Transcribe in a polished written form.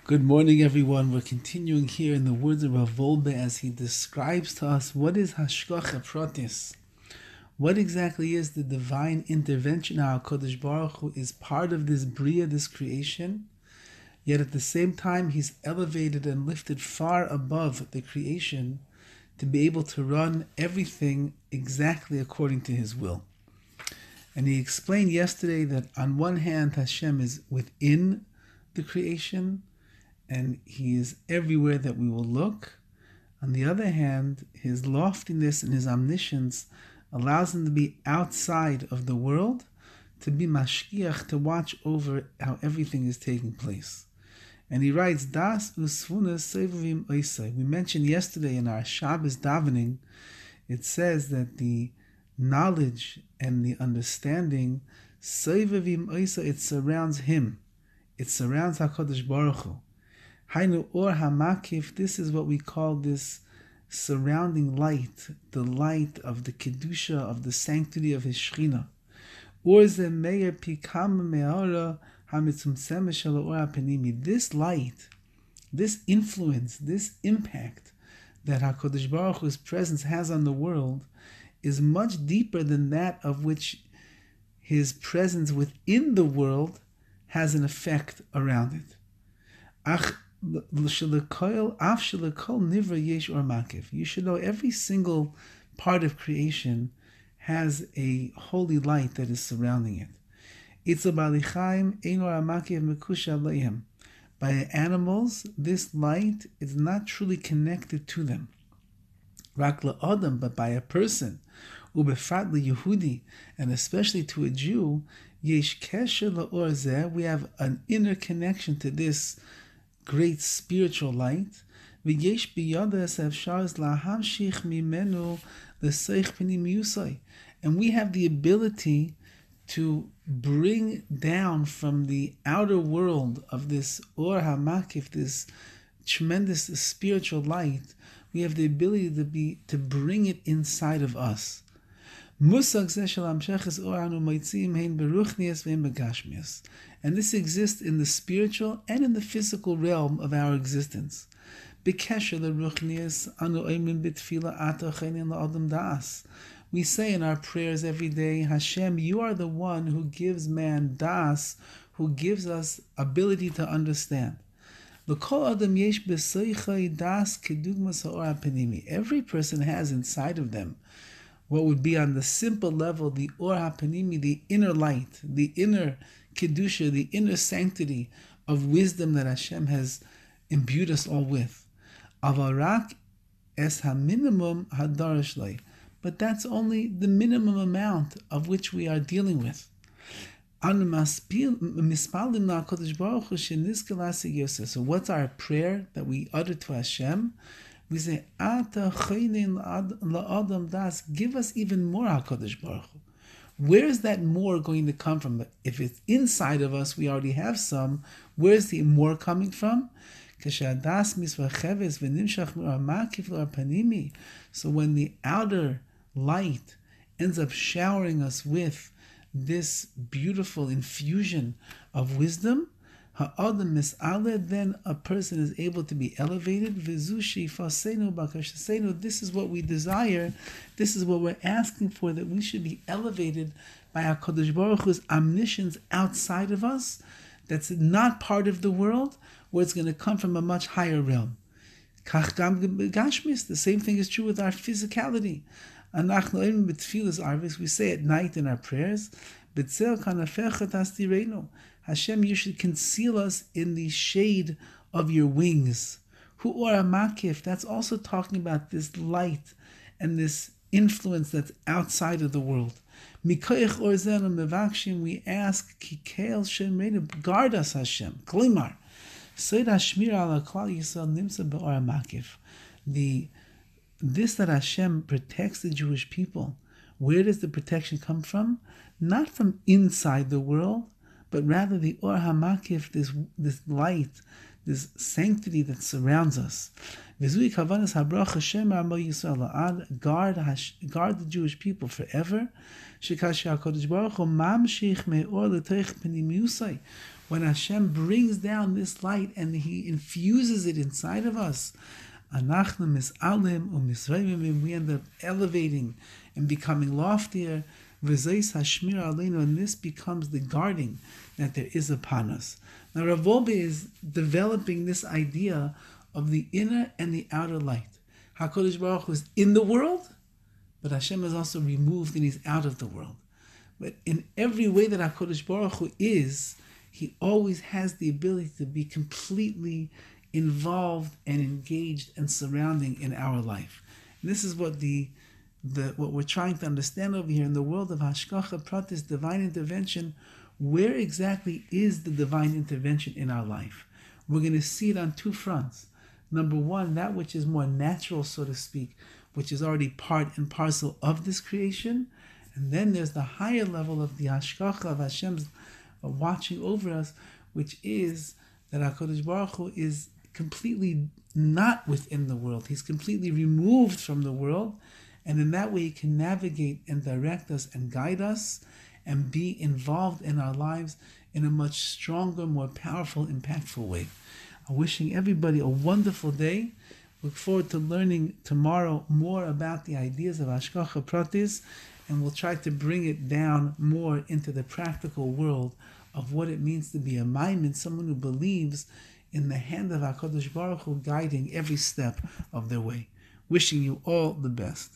Good morning, everyone. We're continuing here in the words of Rabbi Wolbe as he describes to us what is Hashgacha Pratis. What exactly is the divine intervention? Our Kodesh Baruch Hu is part of this Bria, this creation, yet at the same time he's elevated and lifted far above the creation to be able to run everything exactly according to his will. And he explained yesterday that on one hand Hashem is within the creation, and he is everywhere that we will look. On the other hand, his loftiness and his omniscience allows him to be outside of the world, to be mashkiach, to watch over how everything is taking place. And he writes, Das usfunas sevavim oisai. We mentioned yesterday in our Shabbos davening, it says that the knowledge and the understanding, sevavim oisai, it surrounds him. It surrounds HaKadosh Baruch Hu. Hainu or hamakif, this is what we call this surrounding light, the light of the kedusha, of the sanctity of his Shechina. Or ze meir pikam me'ara hamitzumtzem shel or hapenimi. This light, this influence, this impact that HaKadosh Baruch Hu's presence has on the world is much deeper than that of which his presence within the world has an effect around it. Ach, you should know every single part of creation has a holy light that is surrounding it. By animals, this light is not truly connected to them. But by a person, Yehudi, and especially to a Jew, we have an inner connection to this great spiritual light. And we have the ability to bring down from the outer world of this Or HaMakif, this tremendous spiritual light, we have the ability to bring it inside of us. And this exists in the spiritual and in the physical realm of our existence. We say in our prayers every day, Hashem, you are the one who gives man das, who gives us ability to understand. Every person has inside of them what would be on the simple level, the Or HaPanimi, the inner light, the inner Kedusha, the inner sanctity of wisdom that Hashem has imbued us all with. Avarak es ha-minimum hadarash lei. But that's only the minimum amount of which we are dealing with. So what's our prayer that we utter to Hashem? We say, Ata la'adam das, give us even more HaKadosh Baruch Hu. Where is that more going to come from? If it's inside of us, we already have some. Where is the more coming from? So when the outer light ends up showering us with this beautiful infusion of wisdom, then a person is able to be elevated. This is what we desire. This is what we're asking for, that we should be elevated by HaKadosh Baruch Hu's omniscience outside of us, that's not part of the world, where it's going to come from a much higher realm. The same thing is true with our physicality. We say at night in our prayers, Hashem, you should conceal us in the shade of your wings. That's also talking about this light and this influence that's outside of the world. We ask, guard us, Hashem. This that Hashem protects the Jewish people, where does the protection come from? Not from inside the world, but rather the Or HaMakif, this light, this sanctity that surrounds us. Guard the Jewish people Forever. When when Hashem brings down this light and He infuses it inside of us, we end up elevating and becoming loftier, and this becomes the guarding that there is upon us. Now Rav Wolbe is developing this idea of the inner and the outer light. HaKadosh Baruch Hu is in the world, but Hashem is also removed and He's out of the world. But in every way that HaKadosh Baruch Hu is, He always has the ability to be completely involved and engaged and surrounding in our life. And this is what what we're trying to understand over here in the world of Hashgacha Pratis, divine intervention. Where exactly is the divine intervention in our life? We're going to see it on two fronts. Number one, that which is more natural, so to speak, which is already part and parcel of this creation. And then there's the higher level of the Hashgacha of Hashem's watching over us, which is that HaKadosh Baruch Hu is completely not within the world. He's completely removed from the world. And in that way, He can navigate and direct us and guide us and be involved in our lives in a much stronger, more powerful, impactful way. I'm wishing everybody a wonderful day. Look forward to learning tomorrow more about the ideas of Hashgacha Pratis, and we'll try to bring it down more into the practical world of what it means to be a maimin, someone who believes in the hand of HaKadosh Baruch Hu guiding every step of their way. Wishing you all the best.